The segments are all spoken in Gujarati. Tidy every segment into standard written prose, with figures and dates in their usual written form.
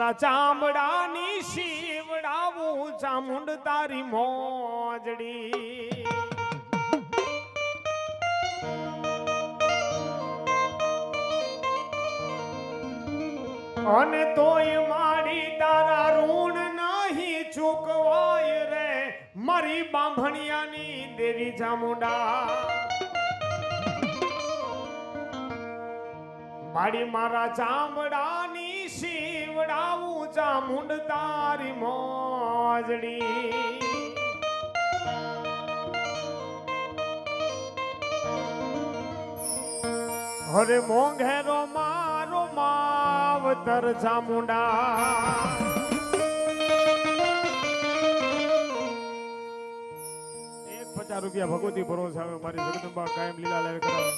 ચામડાની શીવડાવું ચામુંડ તારી મોજડી અને તોય માડી તારા ઋણ નહીં ચૂકવાય રે મારી બાંભણિયાની દેવી ચામુંડા માડી મારા ચામડાની શીવડાવું ચામુંડ તારી મોજડી હરે મોંઘેરો મારો માવતર ચામુંડા ₹50 ભગવતી ભરોસે આવે મારી જગદંબા કાયમ લીલા લહેર કરાવે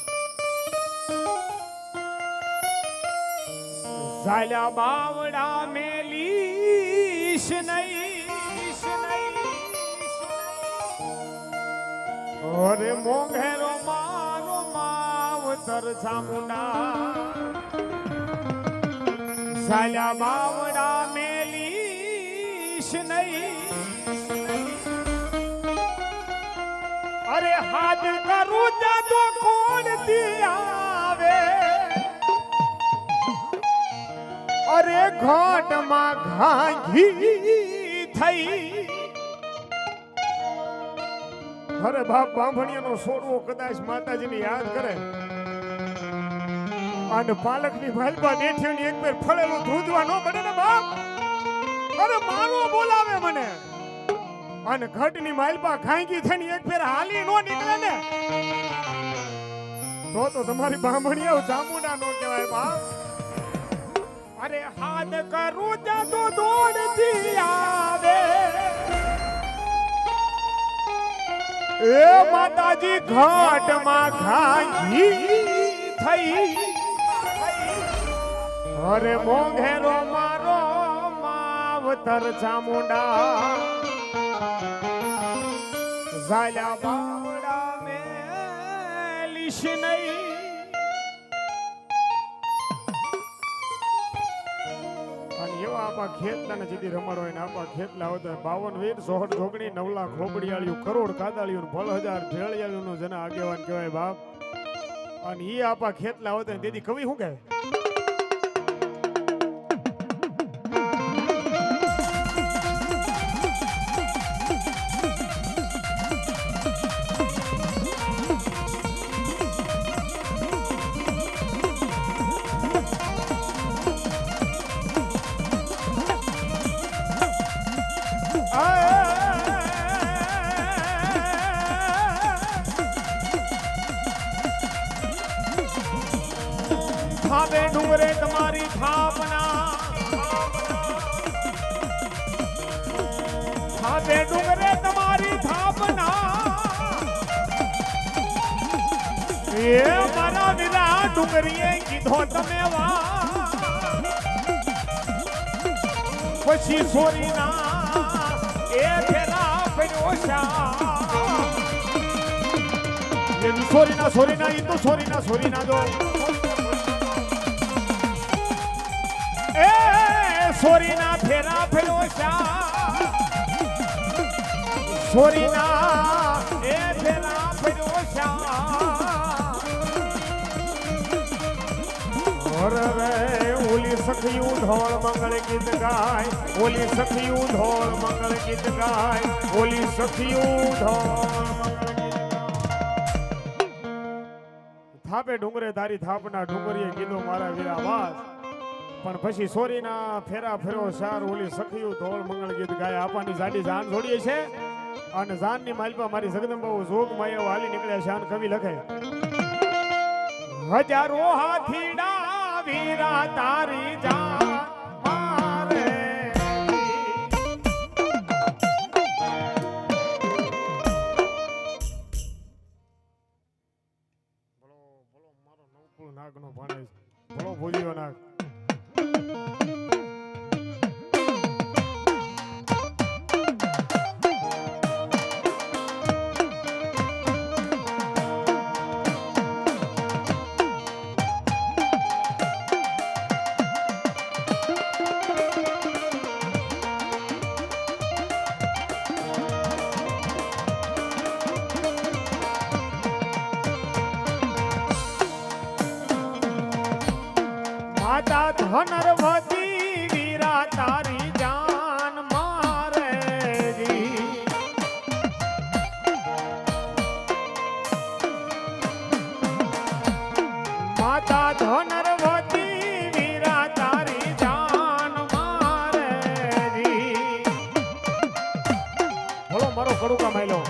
ઝાલ્યા બાવડા મેલીશ નહીં ઓરે મોંઘેરો મારો માવતર ચામુંડા ઝાલ્યા બાવડા મેલીશ નહીં અરે હાથ કરું તો કોણ આવે અરે ઘાટમાં ઘાંઘી થઈ અરે બાપ બાંભણિયાનો સોરવો કદાચ માતાજીને યાદ કરે અને પાલકની ભાલપા બેઠીની એક બેર ફળેલું ધ્રુજવા ન બને ને બાપ અરે મારો બોલાવે મને અને ઘટની માલપા ઘાંઘી થઈને એક ફેર હાલી નો નીકળે ને તો તમારી બાંભણિયા ચામુંડા નો કહેવાય બાપ અરે હાથ કરું તો દોડતી આવે એ માતાજી ઘાટમાં ઘાંઘી થઈ અરે મોંઘેરો મારો માવતર ચામુંડા ઝાલ્યા બાવડા મેલીશ નહીં આપા ખેતલા ને જીધી રમાડો હોય ને આપા ખેતલા હોય 52 વીર 16 જોગણી 9 લાખ ખોપડિયાળિયું કરોડ કાદાળિયું 10,000 ભેળિયાળિયું નો જના આગેવાન કહેવાય બાપ અને ઈ આપા ખેતલા હોય દીદી કવિ શું કહે થાપે ડુંગરે તમારી થાપના થાપે ડુંગરે તમારી થાપના એ મારા વીરા ડુંગરીએ કીધો તમે વા પછી સોરીના એ ફેરા ફેરોશા એ સોરીના ઈ તો સોરીના જો એ સોરીના ફેરા ફેરોશા સોરીના એ ફેરા ફેરોશા રે ઓલી સખિયું ઢોળ મંગળ ગીત ગાય ઓલી સખિયું ઢોળ મંગળ ગીત ગાય ઓલી સખિયું ઢોળ થાપે ડુંગરે તારી થાપના ડુંગરીએ કીધો મારા વીરા વાસ પણ પછી સોરીના ફેરા ફેરો સાર ઓલી સખિયું ઢોળ મંગળ ગીત ગાય આપાની જાડી જાન જોડીએ છે અને જાનની માલપા મારી જગદંબા જોગ માયા હાલી નીકળ્યા શાન કવિ લખે હજારો હાથીડા વીરા તારી જાન મારે બોલો મારો નવકુળ નાગનો ભાણેજ બોલો ભૂલ્યો નાગ ધનરવતી વીરા તારી જાન મારે જી માતા ધનરવતી વીરા તારી જાન મારે જી બોલો મારો કડુકા માયલો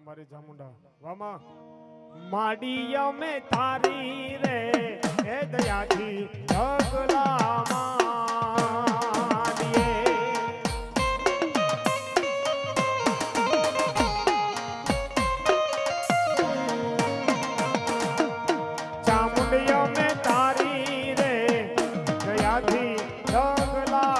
મારી ચામુંડા વામા માડીયા મે તારી રે એ દયાથી ઢગલા માડીએ ચામુંડિયા મે તારી રે દયાથી ઢગલા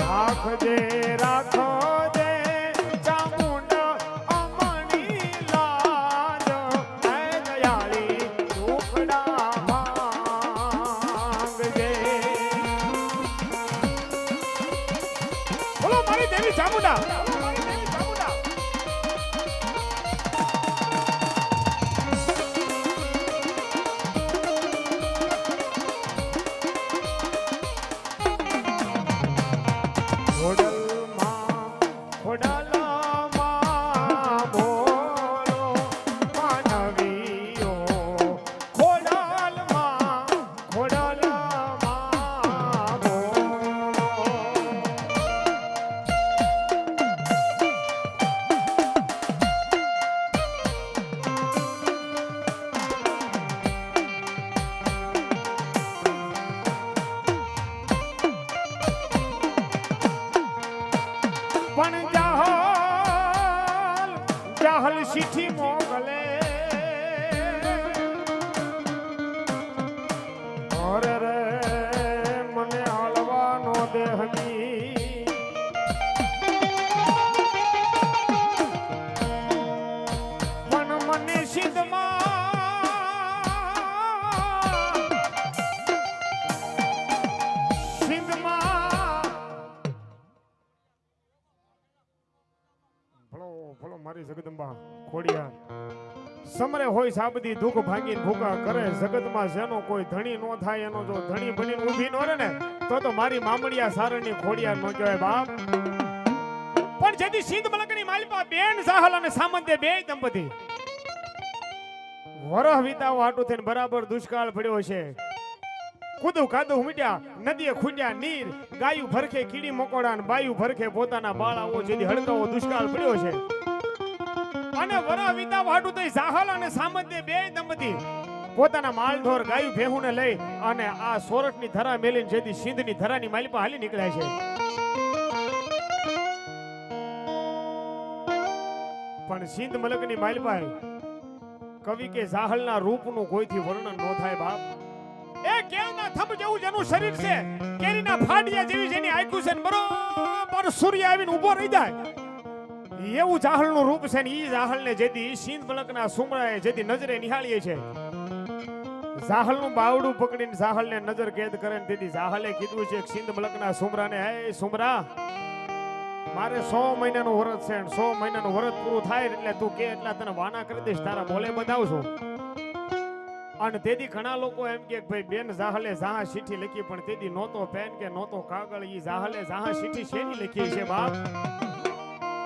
રાખજે રાખો દે ચામુંડ અમણી લાજ હે દયાળી દુખડા માંગજે બોલો મારી દેવી ચામુંડા પણ જાહલ શીઠી મોગલે અરે રે મને હાલવાનો દેહની પણ મને સિંધમાં ભલો મારી જગદંબા ખોડિયાર સમરે હોય સાબદી દુઃખ ભાંગીને ભૂકા કરે જગતમાં જેનો કોઈ ધણી નો થાય એનો જો ધણી બનીને ઊભી નો રહે ને તો મારી મામડિયા સારણની ખોડિયાર નો કહેવાય બાપ પણ જેથી સિંધ મલકની માલિપા બેન સાહલ અને સામંતે બે દંપતી વરહ વિતાવો હાટું થઈને બરાબર દુષ્કાળ પડ્યો છે કુદું કાદું મીડ્યા નદીએ ખૂંડ્યા નીર ગાયું ભરખે કીડી મકોડા ને બાયું ભરખે પોતાના બાળાઓ જેથી હડકાવો દુષ્કાળ પડ્યો છે અને વરા વિતા વાટું થઈ સાહલ અને સામંતે બે દંપતી પોતાના માલઢોર ગાયું ભેહુને લઈ અને આ સોરઠની ધરા મેલીને જેથી સિંધની ધરાની માલિપા હાલી નીકળ્યા છે પણ સિંધ મલકની માલિપા કવિ કે સાહલના રૂપનું કોઈથી વર્ણન ન થાય બાપ એ કેળના થંભ જેવું જેનું શરીર છે કેરીના ફાડિયા જેવી જેની આંખું છે બરોબર સૂર્ય આવીને ઊભો રહી જાય એવું જાહલનું રૂપ છે ને ઈ જાહલને જેથી સિંધ મલકના સુમરાએ જેથી નજરે નિહાળીએ છે જાહલનું બાવડું પકડીને જાહલને નજર કેદ કરે ને તેથી જાહલે કીધું છે સિંધ મલકના સુમરાને હે સુમરા મારે 100 મહિનાનું વ્રત છે 100 મહિનાનું વ્રત પૂરું થાય એટલે તું કે એટલા તને વાના કરી દઈશ તારા બોલે બતાવશું અને તેથી ઘણા લોકો એમ કે ભાઈ બેન જાહલે જાહા ચીઠી લખી પણ તેથી નહોતો પેન કે નહોતો કાગળ ઈ જાહલે જાહા ચીઠી શેની લખી છે બાપ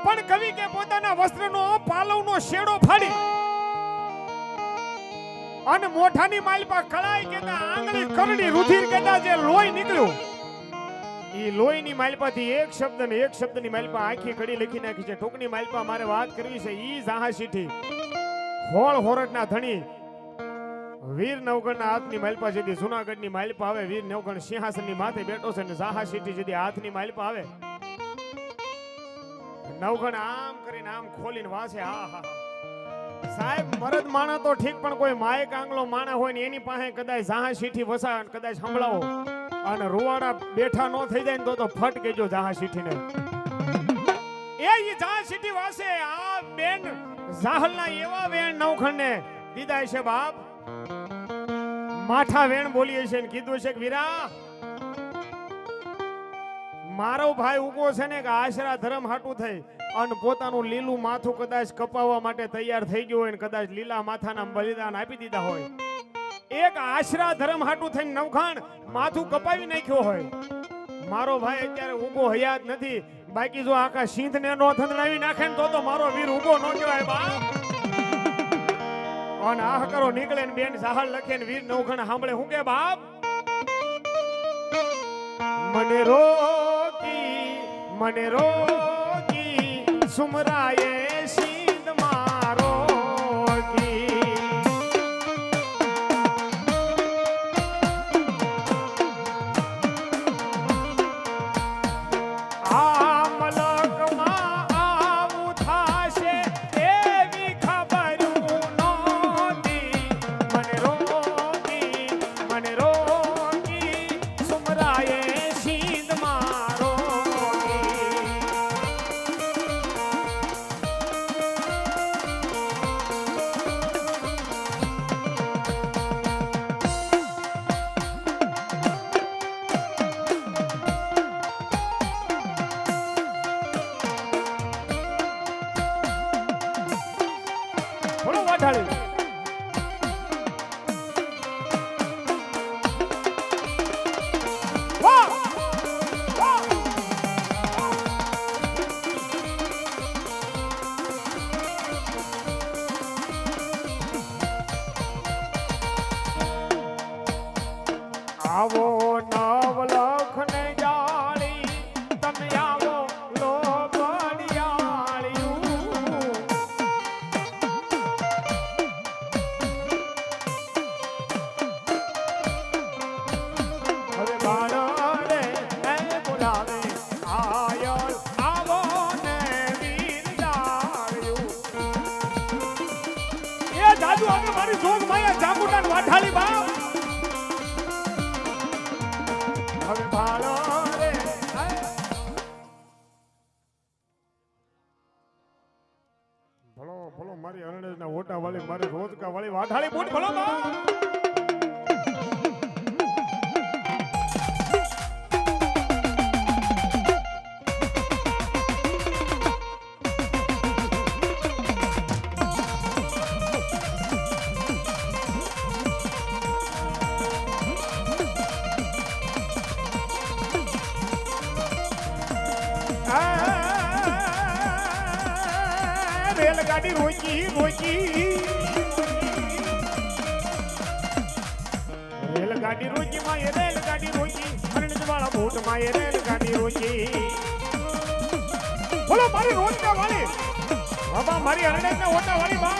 પણ કવિ કે પોતાના વસ્ત્રનો પાલવનો શેડો ફાડી અને મોઢાની માલપા કળાઈ કેતા આંગળી કરડી રુધિર કેતા જે લોહી નીકળ્યું ઈ લોહીની માલપાથી એક શબ્દની માલપા આખી કડી લખી નાખી છે. ટૂંકની માલપા મારે વાત કરવી છે. ઈ જાહા શીઠી હોળ હોરડના ધણી વીર નવગણના હાથની માલપા જેથી જુનાગઢની માલપા આવે વીર નવગણ સિંહાસનની માથે બેઠો છે ને જાહા શીઠી જેથી હાથની માલપા આવે નવગણ આમ કરીને આમ ખોલીને વાસે. હા હા સાહેબ મરદ માણા તો ઠીક પણ કોઈ માયક આંગલો માણા હોય ને એની પાસે કદાચ જાહા શીઠી વસા કદાચ સંભળાવો અને રૂવાડા બેઠા ન થઈ જાય ને તો ફટ કેજો જાહા શીઠીને. એ જાહા શીઠી વાસે આ બેન જાહલના એવા વેણ નવખંડને દીધા છે બાપ. માઠા વેણ બોલીએ છે ને કીધું છે કે વીરા મારો ભાઈ ઉગો છે ને કે આશરા ધર્મ હાટું થઈ અને પોતાનું લીલું માથું કદાચ કપાવવા માટે તૈયાર થઈ ગયું હોય ને કદાચ લીલા માથાના બલિદાન આપી દીધા હોય. એક આશરા ધર્મ હાટું થઈને નવખાણ માથું કપાવી નાખ્યો હોય. મારો ભાઈ અત્યારે ઉગો હયાત નથી. બાકી જો આખા સિંધ ને નો થંદણાવી નાખે ને તો મારો વીર ઉગો નો કહેવાય બાપ. અને આહ કરો નીકળે ને બેન સાહળ લખે ને વીર નવખાણ સાંભળે હું કે બાપ મને રોકી સુમરાએ સિંધ મારો આવો નવલખ ને જાળી તમે આવો લો બડિયાળિયું. હવે બાળને એ બોલાવે આયલ આવો ને વીર જાળિયું. એ જાદુ હવે મારી જોગ માયા જાગુટાન વાઠાળી બાપ. ભલો મારી અરણેજના ઓટા વાળી મારી રોજકા વાળી વાઢાળી બૂટ ભલો રેલગાડી રોકી રેલગાડી રોકી માં એ રેલગાડી રોકી અરણેજ વાળા બૂટ માં એ રેલગાડી રોકી. બોલો મારી રોજકા વાળી બાબા મારી અરણેજ ના ઓટા વાળી બા.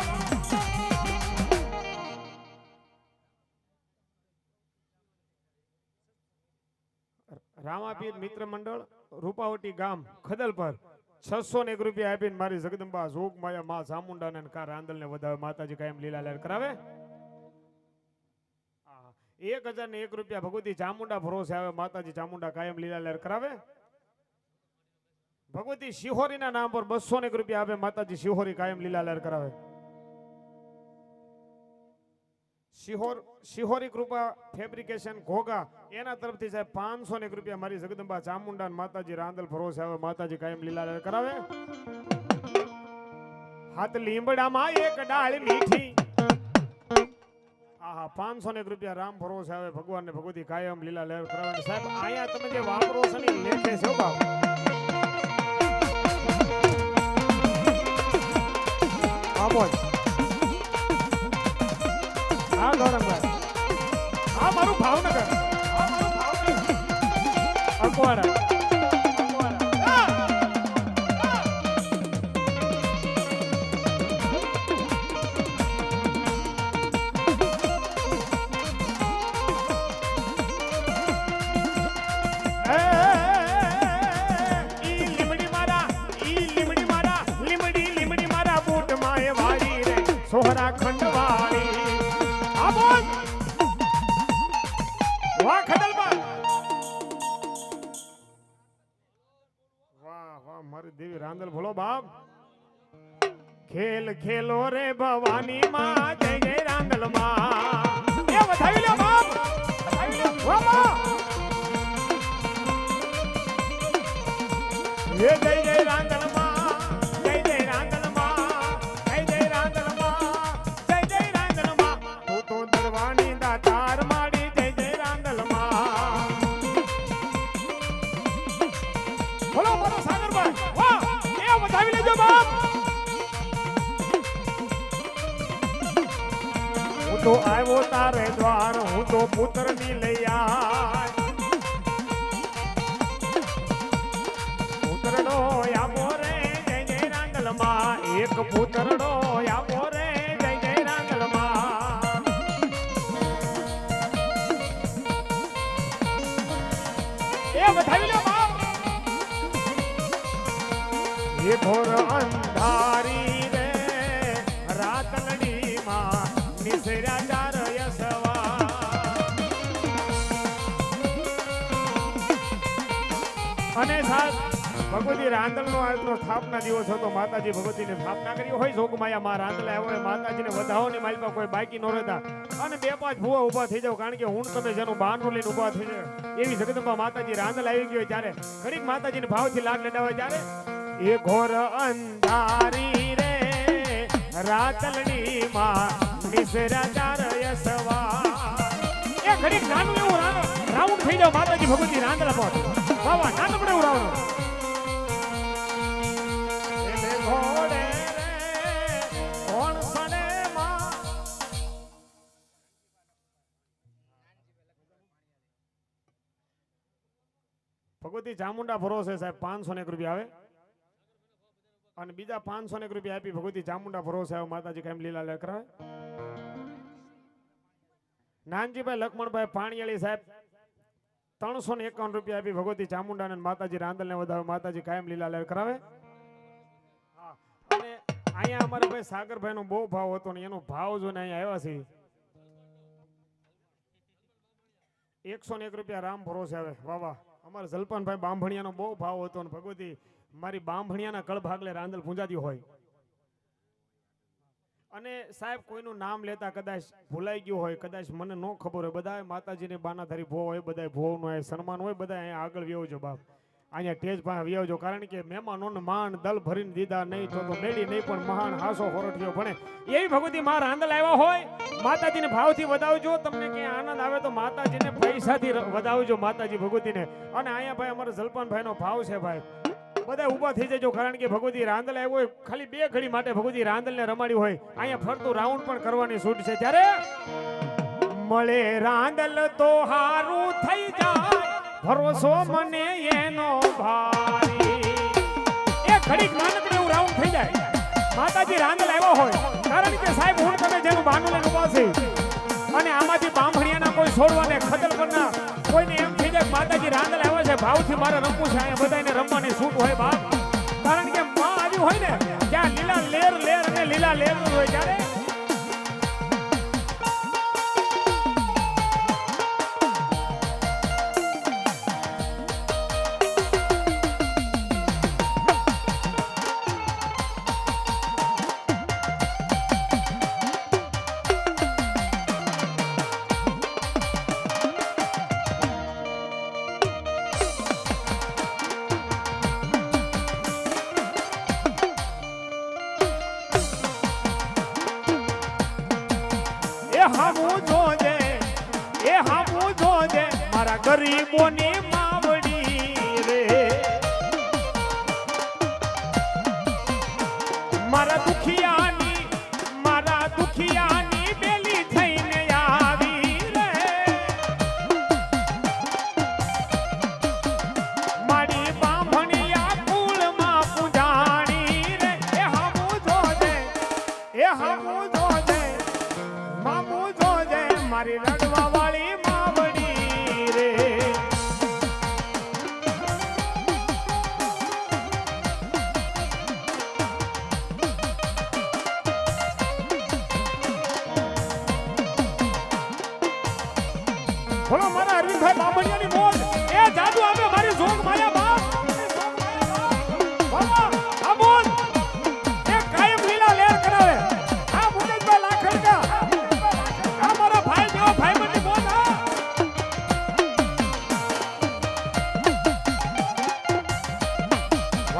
રામાપીર મિત્ર મંડળ રૂપાવટી ગામ ખદલ પર 601 રૂપિયા આપીને મારી જગદંબા જોગ માયા માં ચામુંડાને કા રાંદલ ને વધાવે માતાજી કાયમ લીલા લહેર કરાવે. 1001 રૂપિયા ભગવતી ચામુંડા ભરોસે આવે માતાજી ચામુંડા કાયમ લીલા લહેર કરાવે. ભગવતી શિહોરી ના નામ પર 201 રૂપિયા આપે માતાજી શિહોરી કાયમ લીલા લહેર કરાવે. શિહોરી કૃપા ફેબ્રિકેશન ઘોઘા એના તરફથી સાહેબ 501 રૂપિયા મારી જગદંબા ચામુંડા માતાજી રાંદલ ભરોસે આવે માતાજી કાયમ લીલા લહેર કરાવે. હાથ લીંબડામાં એક ડાળ મીઠી આહા 501 રૂપિયા રામ ભરોસે આવે ભગવાન ને ભગવતી કાયમ લીલા લહેર કરાવે. સાહેબ અહીંયા તમે જે વાપરો છો ને લેખે છે બાપ. આમોજ હા ગૌરંગભાઈ, હા મારું ભાવનગર, અકવાડા. સોહરા ખંડવાળી આ બોલ વાહ ખડલમાં વાહ વાહ મારી દેવી રાંદલ ભોલો બાપ ખેલ ખેલો રે ભવાની માં જય જય રાંદલ માં એ વધાવી લો બાપ વધાવી લો વાહ વાહ એ જય જય રાંદલ તો આવ્યો તારે દ્વાર હું તો પુત્ર ની લઈ આય પુત્રનો આવો રે જય જય રાંદલ માં એક પુત્રનો આવો રે જય જય રાંદલ માં એ વધાવી લો બાપ એ ઘોર અંધારી રે રાતલડી માં નિસર્યા ચાર યસવા અને સાથ ભગવતી રાંદલ નો આજનો સ્થાપના દિવસ હતો. માતાજી ભગવતીની સ્થાપના કરી હોય જોગમાયા માં રાંદલ આવ્યો હોય માતાજીને વધાવો ની માલપા કોઈ બાકી ન રહેતા અને 2-5 ભૂવા ઉભા થઈ જાવ કારણ કે હું તમે જેનું બહારનું લઈને ઉભા થઈ જાય એવી જગદંબા માતાજી રાંદલ આવી ગયો ત્યારે ઘડીક માતાજીને ભાવથી લાગ લડાવે ત્યારે એ ઘોર અંધારી રે રાતલડી માં નિસરા ચાર યસવા એ ઘડીક નાનું એવું રાઉન્ડ થઈ જાવ માતાજી ભગવતી રાંદલા પર બાબા નાનું પડે એવું રાઉન્ડ એને ઘોડે રે ઓણસણે માં ભગવતી ચામુંડા ભરોસે સાહેબ 501 રૂપિયા આવે અને બીજા 501 રૂપિયા આપી ભગવતી ચામુંડા ભરોસે આવે માતાજી કાયમ લીલા લેકરાવે. નાનજીભાઈ લક્ષ્મણભાઈ પાણીયાળી સાહેબ 351 રૂપિયા આપી ભગવતી ચામુંડા અને માતાજી રાંદલ ને વધાવે માતાજી કાયમ લીલા લેર કરાવે. અને અહીંયા અમારા ભાઈ સાગરભાઈ નો બહુ ભાવ હતો ને એનો ભાવ જોઈને અહીંયા આવ્યા છે 101 રૂપિયા રામ ભરોસે આવે. વાહ વાહ અમારા જલપાનભાઈ બાંભણિયાનો બહુ ભાવ હતો ને ભગવતી મારી બાંભણિયાના કળભાગલે રાંદલ પૂંજાતી હોય અને સાહેબ કોઈનું નામ લેતા કદાચ ભૂલાઈ ગયું હોય કદાચ મને ન ખબર હોય બધા માતાજીને બાનાધારી ભો હોય બધા ભોનું હોય સન્માન હોય બધા અહીંયા આગળ વ્યવજો બાપ અહીંયા ટેજ પાસે વ્યવજો કારણ કે મહેમાનોને માન દલ ભરીને દીધા નહીં તો મેળી નહીં પણ મહાન હાસો હોરઠિયો ભણે એવી ભગવતી માં રાંદલ આવ્યા હોય માતાજીને ભાવથી વધાવજો. તમને ક્યાંય આનંદ આવે તો માતાજીને પૈસાથી વધાવજો માતાજી ભગવતીને. અને અહીંયા ભાઈ અમારા જલપાનભાઈનો ભાવ છે ભાઈ બધા ઊભા થઈ જજો કારણ કે ભગવતી રાંદલ આવ્યો હોય ખાલી 2 ઘડી માટે ભગવતી રાંદલને રમાડી હોય અહીંયા ફરતું રાઉન્ડ પણ કરવાની છૂટ છે ત્યારે મળે રાંદલ તો હારું થઈ જાય ભરોસો મને એનો ભારી એ ઘડીક નાનકડું એવું રાઉન્ડ થઈ જાય માતાજી રાંદલ આવ્યો હોય કારણ કે સાહેબ હું તમે જેનું બાનું લઈને ઊભા છે અને આમાંથી બાંભણિયાના કોઈ છોડવાને ખદલ કરના કોઈને એમ થઈ જાય માતાજી રાંદલ આવ્યા છે ભાવથી મારે રમવું છે અહીંયા બધાને રમવાની છૂટ હોય બાપ કારણ કે માં આવ્યું હોય ને ત્યાં લીલા લેર અને લીલા લેર હોય ત્યારે ગરીબોની માવડી રે મારા દુખિયાની બેલી થઈને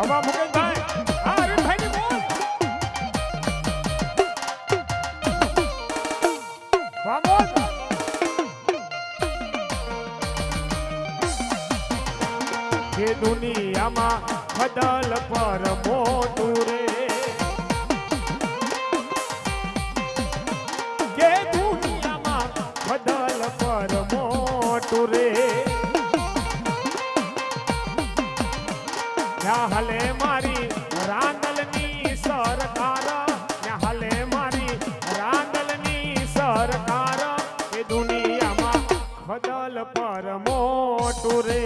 બાબા મુકેશભાઈ હા હરીફભાઈની બોલ વામોન કે દુનિયામાં બદલ પર મોટું રે કે દુનિયામાં બદલ પર મોટું રે ત્યાં હાલે મારી રાંદલની સરકાર ત્યાં હાલે મારી રાંદલની સરકાર એ દુનિયામાં બદલ પર મોટું રે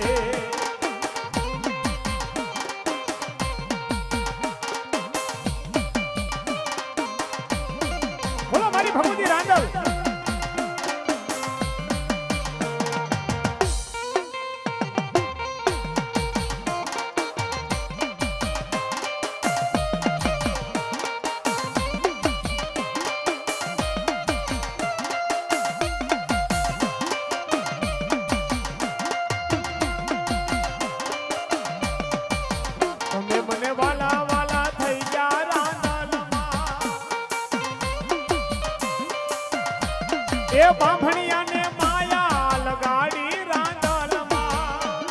બોલો મારી ભગવતી રાંદલ તમે મને વાલા વાલા થઈ ગયા રાંદલમાં એ બાંભણિયાને માયા લગાડી રાંદલમાં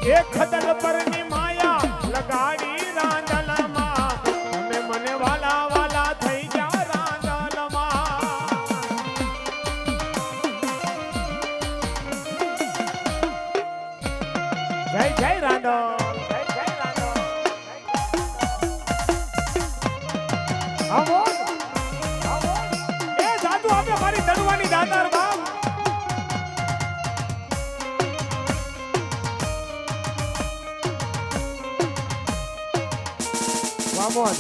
એ ખદલ પરની માયા લગાડી રાંદલમાં તમે મને વાલા વાલા થઈ ગયા રાંદલમાં જય જય રાંદલ જય જય રાંદલ આવો આવો એ જાદુ આપે મારી દડવાની દાતાર બાપ વામોન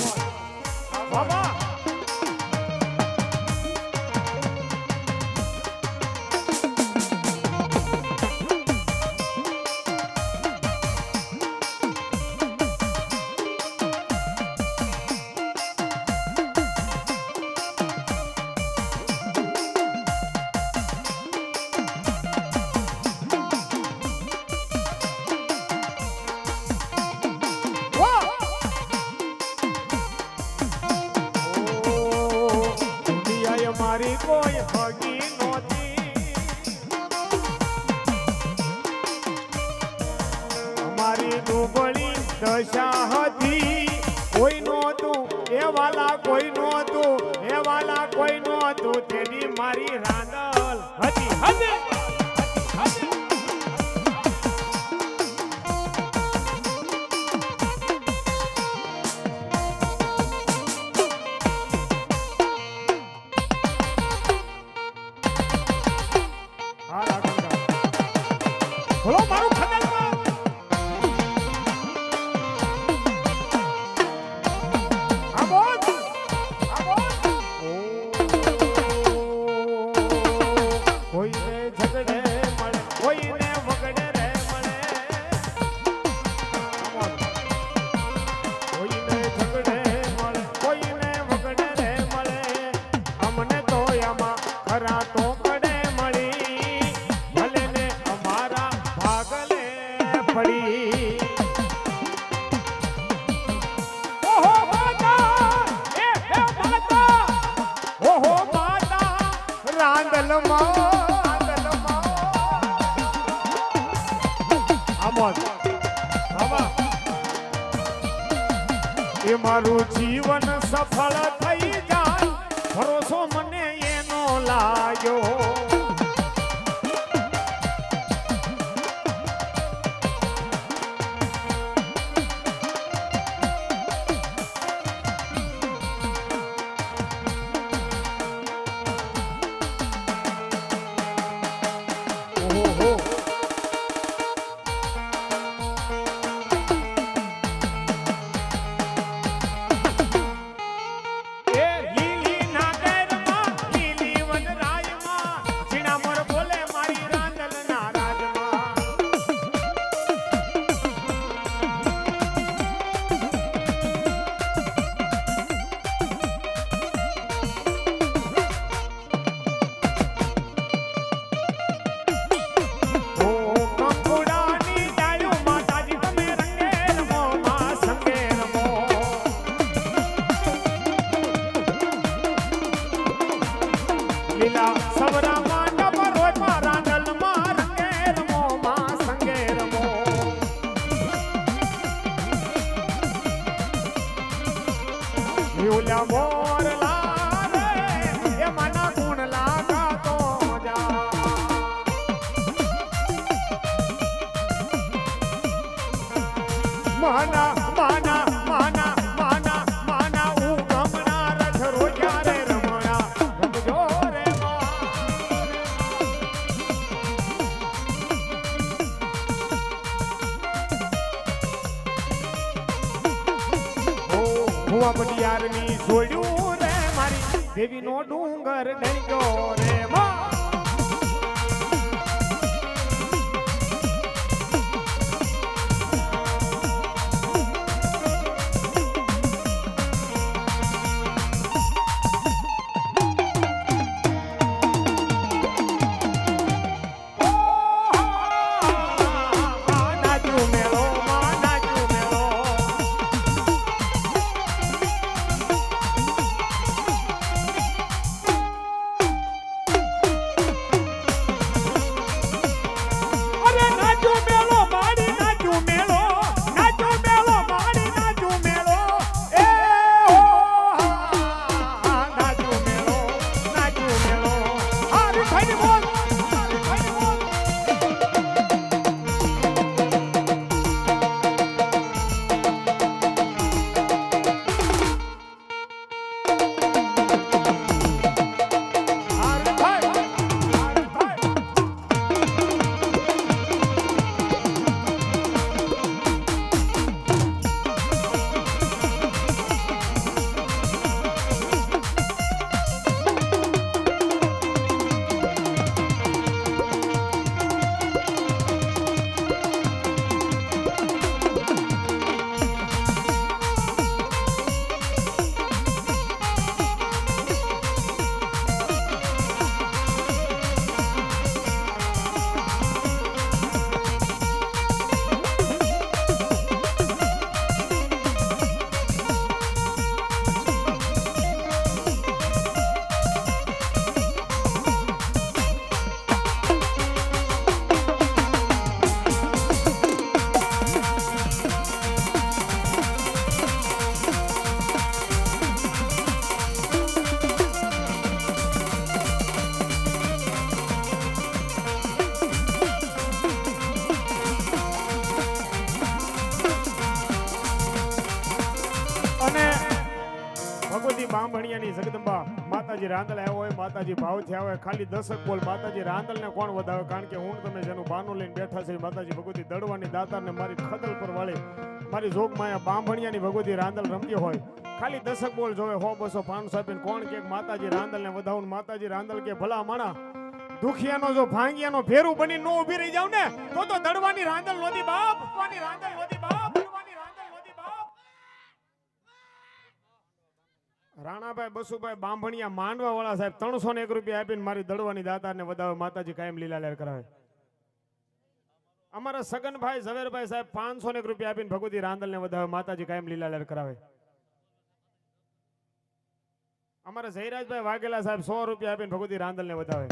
બાબા મારી કોઈ હગી નહોતી અમારી દુબળી દશા હતી કોઈ નહોતું એ વાલા કોઈ નહોતું એ વાલા કોઈ નહોતું તેની મારી રાંદલ હતી હતી બોલો મારું ખતરનાક આ બોલ કોઈને ઝગડે મળે કોઈને વગડે રે મળે કોઈને ઝગડે મળે કોઈને વગડે રે મળે અમને તો આમાં ખરા તો કડે મળી ભલે ને અમારા ભાગલે પડી ઓહો માતા એ હે માતા ઓહો માતા રાંદલમાં આમોદ બાબા એ મારું જીવન સફળ થઈ જાય ભરોસો મને એનો લાગ્યો મોરલા રે એ માના ગુણ લાગાતો જા માના માના માના માના માના ઉગમના રથ રોજ્યા રે રમણા રમજો રે ભુવા પટિયારની છોડ્યું રે મારી દેવીનો ડુંગર ડંગ્યો રે માં બામણિયાની જગદંબા માતાજી રાંદલ આવ્યો હોય માતાજી ભાવ થયા હોય ખાલી દસક બોલ માતાજી રાંદલ ને કોણ વધાવે કારણ કે હું તમે જેનું બાનું લઈને બેઠા છે માતાજી ભગવતી દડવાની દાતાર ને મારી ખદલ પર વાળી મારી જોગમાયા બામણિયાની ભગવતી રાંદલ રમતી હોય ખાલી દસક બોલ જોવે 100 200 500 આપીને કોણ કે માતાજી રાંદલ ને વધાવું માતાજી રાંદલ કે ભલા માણા દુખિયાનો જો ભાંગિયાનો ફેરું બની નો ઊભી રહી જાવ ને તો દડવાની રાંદલ નોતી બાપ દડવાની રાંદલ નોતી બાપ દડવાની રાંદલ નોતી બાપ રાણાભાઈ બસુભાઈ બાંભણિયા માંડવા વાળા સાહેબ 301 રૂપિયા આપીને મારી દડવાની દાતારને વધાવે માતાજી કાયમ લીલા લહેર કરાવે અમારા સગનભાઈ ઝવેરભાઈ સાહેબ 501 રૂપિયા આપીને ભગવતી રાંદલને વધાવે માતાજી કાયમ લીલા લહેર કરાવે અમારા જયરાજભાઈ વાઘેલા સાહેબ 100 રૂપિયા આપીને ભગવતી રાંદલને વધાવે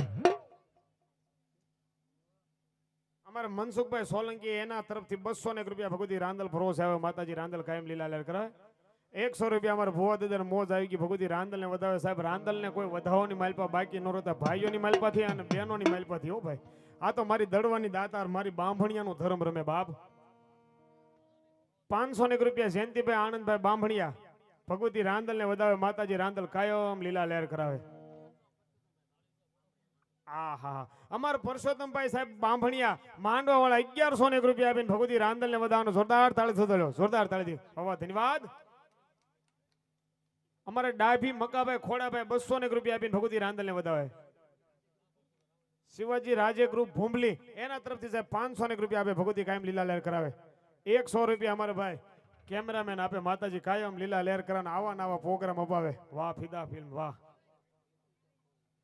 અમારા મનસુખભાઈ સોલંકી એના તરફથી 201 રૂપિયા ભગવતી રાંદલ ભરોસે આવે માતાજી રાંદલ કાયમ લીલા લહેર કરાવે 100 રૂપિયા અમારા ભુવા દાદા મોજ આવી ગઈ ભગવતી રાંદલ ને વધાવે સાહેબ રાંદલ ને કોઈ વધાવવાની માલપા બાકી ન રહેતા ભાઈઓની માલપાથી અને બહેનોની માલપાથી હો ભાઈ આ તો મારી દડવાની દાતાર મારી બાંભણિયાનું ધર્મ રમે બાપ 501 રૂપિયા જયંતિભાઈ આનંદભાઈ બાંભણિયા ભગવતી રાંદલ ને વધાવે માતાજી રાંદલ કાયમ લીલા લહેર કરાવે આહા અમારા પરસોત્તમભાઈ સાહેબ બાંભણિયા માંડવા વાળા 1101 રૂપિયા આપીને ભગવતી રાંદલ ને વધાવવાનો જોરદાર તાળી થતો જોરદાર તાળી હવા ધન્યવાદ અમારે ડાભી મકાભાઈ ખોડાભાઈ 201 રૂપિયા આપીને ભગવતી રાંદલ ને વધાવે શિવાજી રાજે ગ્રુપ ભૂંબલી એના તરફથી સાહેબ 501 રૂપિયા આપે ભગવતી કાયમ લીલા લહેર કરાવે 100 રૂપિયા અમારે ભાઈ કેમેરામેન આપે માતાજી કાયમ લીલા લહેર કરાવે આવા નવા પ્રોગ્રામ અપાવે વાહ ફિદા ફિલ્મ વાહ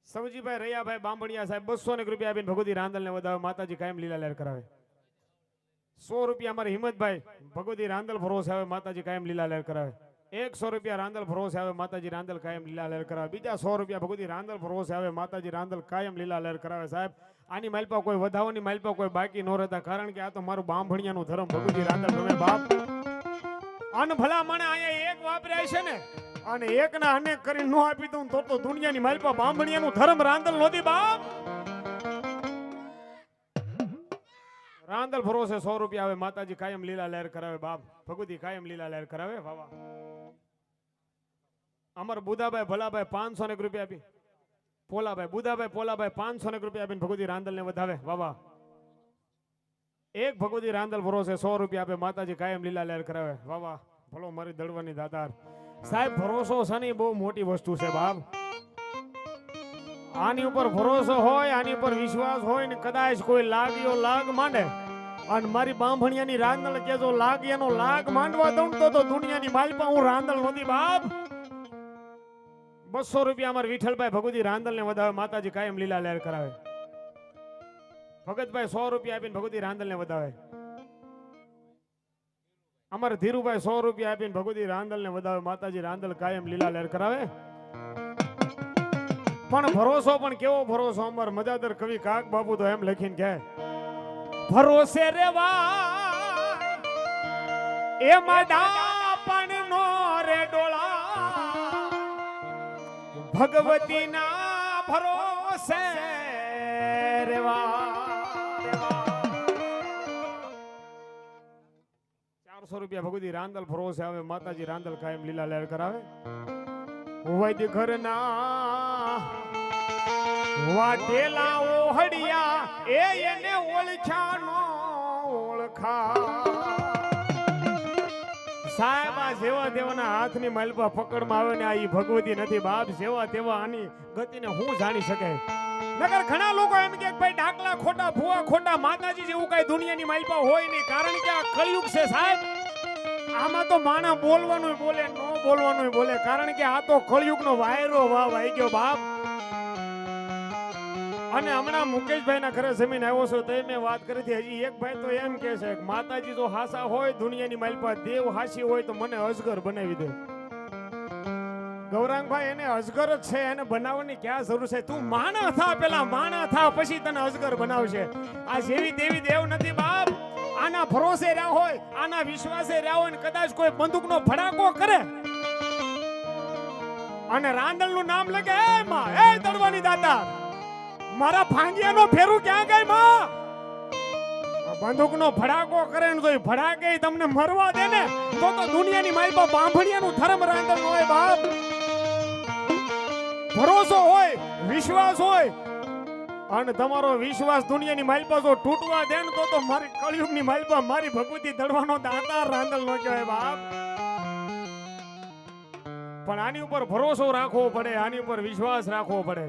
સવજીભાઈ રૈયાભાઈ બાંભણિયા સાહેબ 201 રૂપિયા આપીને ભગવતી રાંદલ ને વધાવે માતાજી કાયમ લીલા લહેર કરાવે 100 રૂપિયા અમારે હિંમતભાઈ ભગવતી રાંદલ ભરોસે આવે માતાજી કાયમ લીલા લહેર કરાવે 100 રૂપિયા રાંદલ ભરોસે આવે માતાજી રાંદલ કાયમ લીલા લહેર કરાવે બીજા 100 રૂપિયા ભગવતી રાંદલ ભરોસે આવે માતાજી રાંદલ કાયમ લીલા લહેર કરાવે સાહેબ આની માલપા કોઈ વધાવવાની માલપા કોઈ બાકી ન રહેતા કારણ કે આ તો મારું બાંભણિયાનું ધર્મ ભગવતી રાંદલ રમે બાપ અન ભલા મને અહીંયા એક વાપર્યા છે ને અને એકના અનેક કરીને નો આપી દઉં તો દુનિયાની માલપા બાંભણિયાનું ધર્મ રાંદલ નોતી બાપ. રાંદલ ભરોસે 100 રૂપિયા આવે માતાજી કાયમ લીલા લહેર કરાવે બાપ. ભગવતી કાયમ લીલા લહેર કરાવે વાવા. અમર બુધાભાઈ ભલાભાઈ 500 રૂપિયા આપી. પોલાભાઈ બુધાભાઈ પોલાભાઈ 500 રૂપિયા આપીને ભગવતી રાંદલ ને વધાવે વાવા. એક ભગવતી રાંદલ ભરોસે 100 રૂપિયા આપે માતાજી કાયમ લીલા લહેર કરાવે વાવા. ભલો મારી દળવાની દાતાર સાહેબ. ભરોસો સની બહુ મોટી વસ્તુ છે બાપ. આની ઉપર ભરોસો હોય, આની ઉપર વિશ્વાસ હોય ને કદાચ કોઈ લાગ્યો લાગ માંડે અને મારી બાંભણિયાની રાંદલ કે જો લાગ્યાનો લાગ માંડવા દઉં તો દુનિયાની માલપા હું રાંદલ નોતી બાપ. 200 રૂપિયા અમાર વિઠ્ઠલભાઈ ભગવતી રાંદલ ને વધાવે માતાજી કાયમ લીલા લહેર કરાવે. ભગતભાઈ 100 રૂપિયા આપીને ભગવતી રાંદલ ને વધાવે. અમારે ધીરુભાઈ 100 રૂપિયા આપીને ભગવતી રાંદલ ને વધાવે માતાજી રાંદલ કાયમ લીલા લહેર કરાવે. પણ ભરોસો પણ કેવો ભરોસો. અમાર મજાદર કવિ કાક બાપુ તો એમ લખીને કહે ભરોસે રેવા એમાં ડાપણ નો રે ડોળા ભગવતીના ભરોસે રેવા. 400 રૂપિયા ભગવતી રાંદલ ભરોસે આવે માતાજી રાંદલ કાયમ લીલા લહેર કરાવે. વૈદ ઘરના વાટેલા ઓહડિયા એને ઓળખ્યાનો ઓળખા. સાહેબ આ જેવા દેવાના હાથની માલપા પકડમાં આવે ને આ ઈ ભગવતી નથી બાપ. જેવા તેવા આની ગતિને હું જાણી શકે. નકર ઘણા લોકો એમ કે ભાઈ ડાકલા ખોટા ભુવા ખોટા માતાજી જેવું કઈ દુનિયાની માલપા હોય નહીં. કારણ કે આ કળિયુગ છે સાહેબ. આમાં તો માણા બોલવાનું બોલે ન બોલવાનું બોલે. કારણ કે આ તો કળિયુગનો વાયરો વાવ આવી ગયો બાપ. અને હમણાં મુકેશભાઈ ના ઘરે જમીન આવ્યો છો તો મેં વાત કરી હતી. હજી એક ભાઈ તો એમ કે છે માતાજી તો હાસા હોય દુનિયાની માલપા દેવ હાસી હોય તો મને અજગર બનાવી દે. ગૌરાંગભાઈ એને અજગર જ છે, એને બનાવવાની ક્યાં જરૂર છે? તું માણા થા, પેલા માણા થા પછી તને અજગર બનાવશે. આ જેવી દેવી દેવ નથી બાપ. આના ભરોસે રહ્યા હોય, આના વિશ્વાસે રહ્યા હોય ને કદાચ કોઈ બંદૂકનો ભડાકો કરે અને રાંદલ નું નામ લગે એ માં એ દળવાની દાતા મારા ભાંગિયાનો ફેરું ક્યાં ગઈ માં? બંદૂકનો ભડાકો કરે ને તો એ ભડાકે તમને મરવા દે ને તો દુનિયાની માલપા બાંભણિયાનું ધર્મ રાંદલ હોય બાપ. ભરોસો હોય, વિશ્વાસ હોય અને તમારો વિશ્વાસ દુનિયાની માલપા જો તૂટવા દે ને તો મારી કળિયુગની માલપા મારી ભગવતી દળવાનો દાતા રાંદલ નો કહેવાય બાપ. પણ આની ઉપર ભરોસો રાખવો પડે, આની ઉપર વિશ્વાસ રાખવો પડે.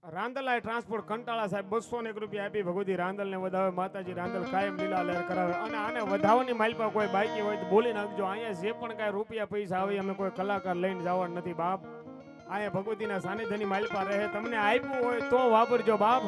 રાંદલાય ટ્રાન્સપોર્ટ કંટાળા સાહેબ 201 રૂપિયા આપી ભગવતી રાંદલ ને વધાવે માતાજી રાંદલ કાયમ લીલા લહેર કરાવે. અને આને વધાવવાની માલપા કોઈ બાકી હોય તો બોલી નાખજો. અહીંયા જે પણ કાંઈ રૂપિયા પૈસા આવે અમે કોઈ કલાકાર લઈને જવાનું નથી બાપ. અહીંયા ભગવતીના સાનિધ્યની માલપા રહે. તમને આપ્યું હોય તો વાપરજો બાપ.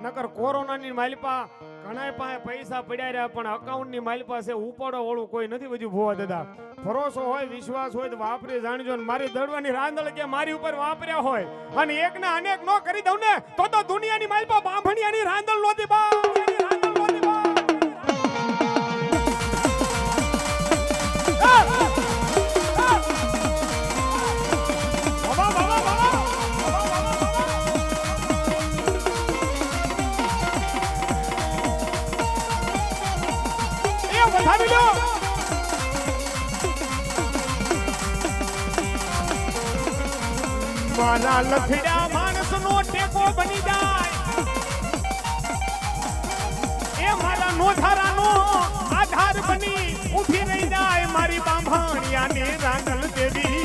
નકર કોરોનાની માલપા ઘણા પાસે પૈસા પડ્યા રહ્યા પણ અકાઉન્ટની માલપા છે ઉપાડો વાળું કોઈ નથી બધું ભોવા દાદા. ભરોસો હોય, વિશ્વાસ હોય તો વાપરી જાણજો. મારી દળવાની રાંદલ કે મારી ઉપર વાપર્યા હોય અને એકના અનેક નો કરી દઉં ને તો દુનિયાની માલપા બાંભણિયાની રાંદલ નોતી બા. મારા લખડા માણસ નો ટેકો બની જાય એ મારા નોધારાનો આધાર બની ઊભી રહી જાય મારી બાંભણિયાની રાંદલ દેવી.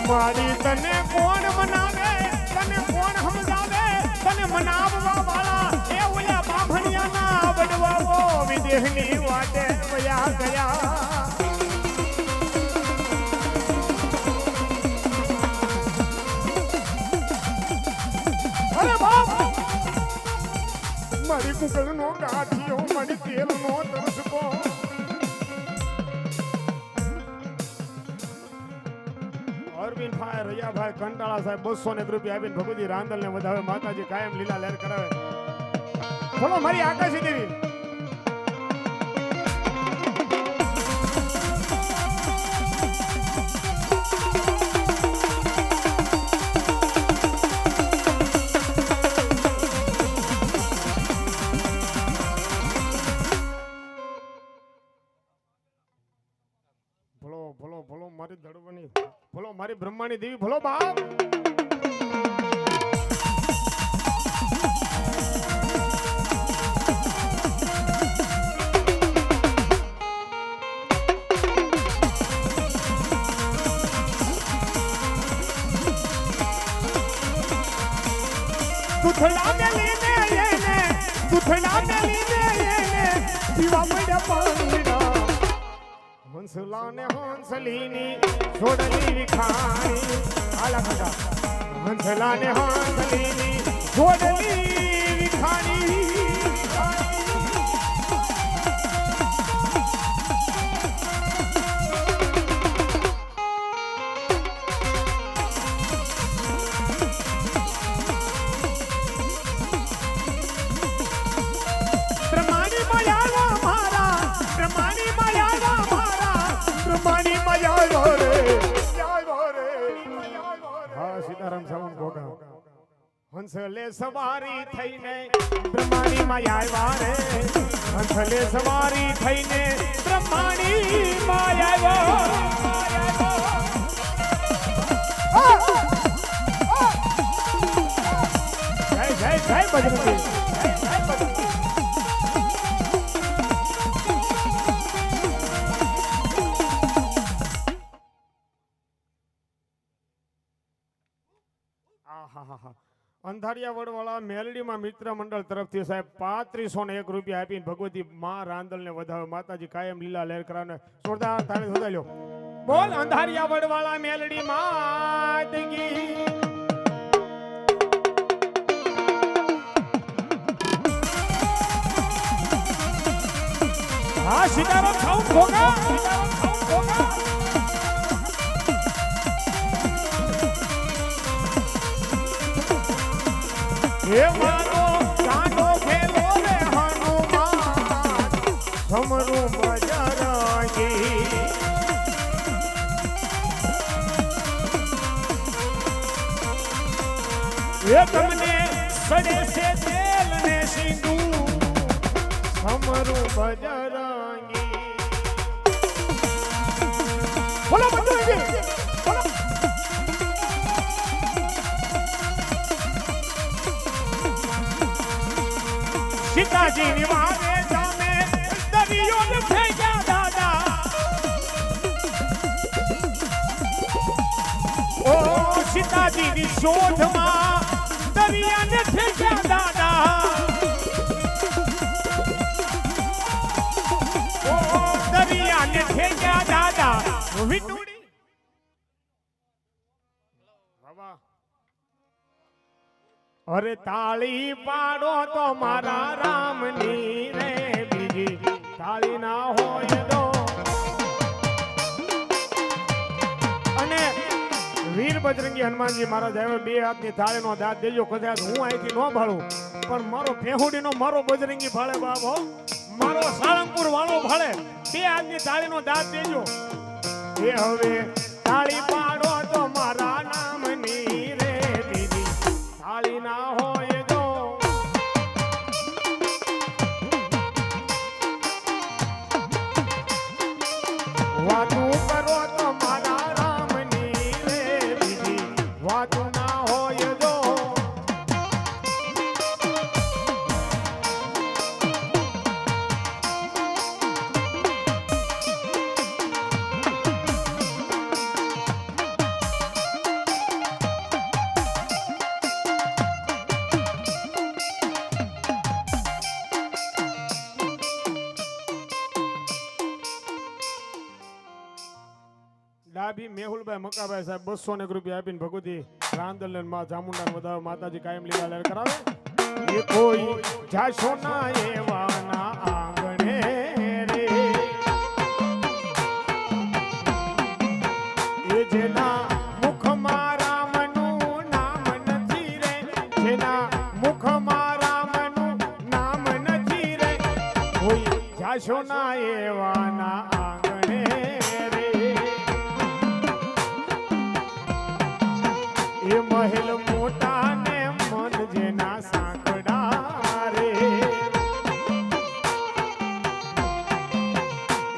મારી તને કોણ મનાવે, તને કોણ સમજાવે, તને મનાવવા વાળા એ ઓલા બાંભણિયાના વડવાઓ વિદેહની વાટે વયા ગયા. અરે બાપ મારી કુકરનો ગાંઠિયો મારી તેલનો તરસકો અરવિંદ ભાઈ, રૈયાભાઈ ભાઈ કંટાળા સાહેબ 200 રૂપિયા આપીને ભગવતી રાંદલ ને વધાવે માતાજી કાયમ લીલા લહેર કરાવે. બોલો મારી આકાશી દેવી. ભલો મારી ધડવણી, ભલો મારી બ્રહ્માની દેવી, ભલો બાપ. દુથડા મેલીને એને, દુથડા મેલીને એને પીવા પડ્યા પાણીના. હંસલાને હંસલીની છોડલી વિખાણી. આલા ખડા હંસલાને હંસલીની છોડલી વિખાણી. પ્રમાણી મળ્યા મારા, પ્રમાણી મળ્યા મારા, પ્રમાણી મળ્યા રે. હા સીતારામ સાવન ભોગા. હંસલે સવારી થઈને પ્રમાણી માં આવ્યા રે. હંસલે સવારી થઈને પ્રમાણી માં આવ્યા. જય જય જય બજરંગી. અંધારિયા વડવાળા મેલડીમાં મિત્ર મંડળ તરફથી સાહેબ 3501 રૂપિયા આપીને ભગવતી માં રાંદલ ને વધાવે માતાજી કાયમ લીલા લહેર કરાવે. જોરદાર તાળી વધાઈ લ્યો. બોલ અંધારિયા વડવાળા મેલડી માતગી. હા સીતારામ સાઉન્ડ ભોગા, સીતારામ સાઉન્ડ ભોગા. હે મારો કાંડો ખેલો રે હનુમાન સમરું બજરંગી. એ તમને સડે છે તેલ ને સિંદૂર સમરું બજરંગી. બોલો બજરંગી. સીતાજી ની વારે જામે દરિયો ને ફેંક્યા દાદા. ઓ સીતાજી ની શોધમાં દરિયા ને ફેંક્યા દાદા. ઓ દરિયા ને ફેંક્યા દાદા. વિટુડી બાબા. અરે તાળી પાડો તો મારા રામની રે, બીજી તાળી ના હોય તો. અને વીર બજરંગી હનુમાનજી મહારાજ આવ્યો. 2 હાથની તાળીનો દાંત દેજો. કદાચ હું અહીંથી ન ભાળું પણ મારો ફેહુડીનો મારો બજરંગી ભાળે બાબો. મારો સાળંગપુર વાળો ભાળે. 2 હાથની તાળીનો દાંત દેજો. એ હવે તાળી પાડો તો મારા નામની રે, બીજી તાળી ના હોય તો. વાતું કરો તો મારા રામની રે, બીજી વાતું ના હોય તો. ડાભી મેહુલભાઈ મકાભાઈ સાહેબ 201 રૂપિયા આપીને ભગવતી રાંદલ ને માં ચામુંડા વધાવે માતાજી કાયમ લીલા લહેર કરાવે. એ કોઈ જાશો ના એવાના આંગણે રે, એ જેના મુખમાં રામ પશુના એવાના આંગણે રે એ મહેલ મોટા ને મન જેના સાંકડા રે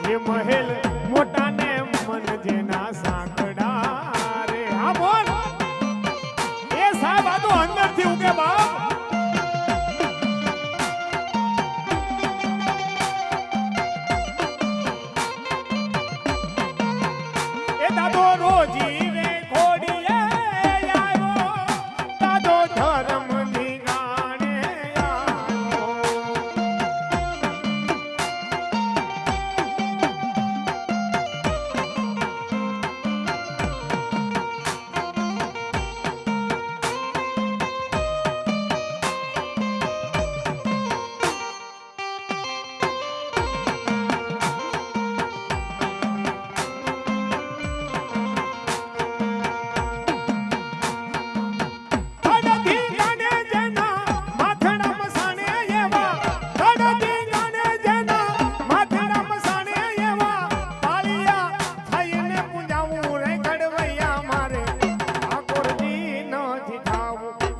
એ મહેલ મોટા ને મન જેના સાંકડા રે હા બોલ એ સાહેબ આ તો અંદરથી ઉગે બાપ દાદો રોજી રે ઘોડીએ આવ્યો દાદો ધર્મ ની ગાણે આવ્યો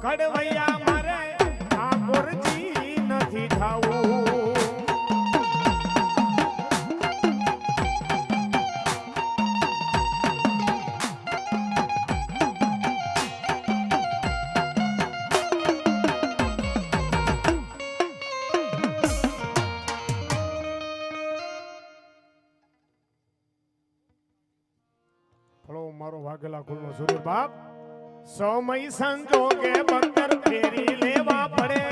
કડવૈયા મારે ઠાકોરજી નથી થાવું ફળો મારો વાઘેલા કુલનો સૂર્ય બાપ સમય સંજોગે બક્તર ફેરી લેવા પડે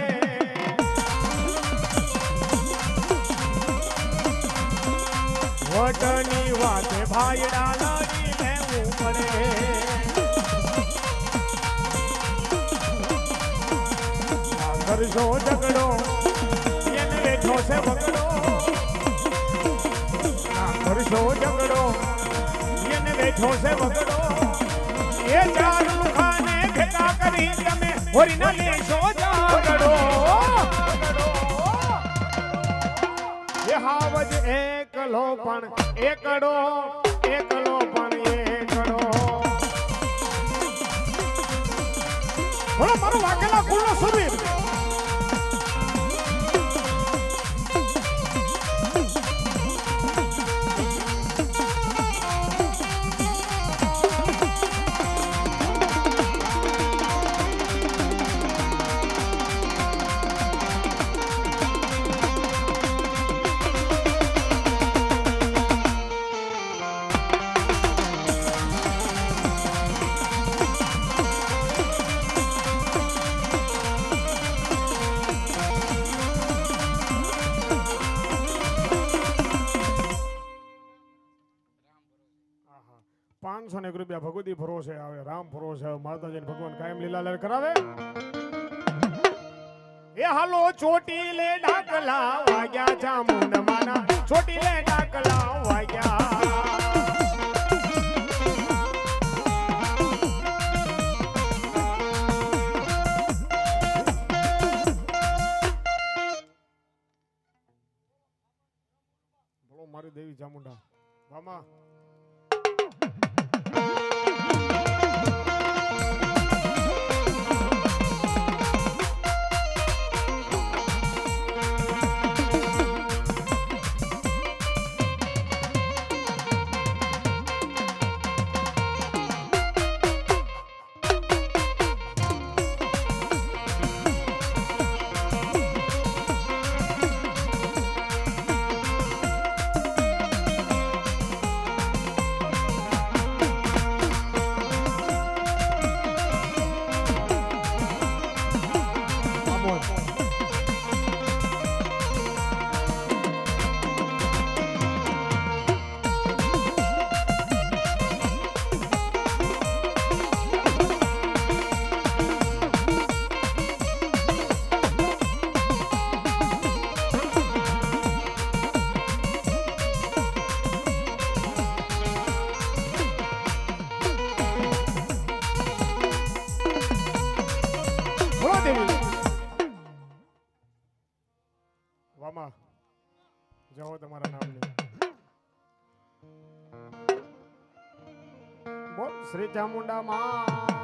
વટની વાતે ભાઈડા લડી લેવું પડે કરશો ઝઘડો એને બેઠો છે બગડો કરશો ઝઘડો એને બેઠો છે બગડો એ ચારું ખાને ભેગા કરી તમે હોરીના લેશો જાગડો એ હાવજ એકલો પણ એકડો એકલો પણ એકડો બોલો મારો વાઘેલા કુલનો સુરવીર ₹501 ભગવતી ભરોસે આવે રામ ભરોસે આવે માતાજી ભગવાન કાયમ લીલા લહેર કરાવે એ હાલો ચોટીલે ડાકલા વાગ્યા ચામુંડ માના ચોટીલે ડાકલા વાગ્યા બોલો મારી દેવી ચામુંડા મામા જાઓ તમારા નામની. બોલ શ્રી ચામુંડા માં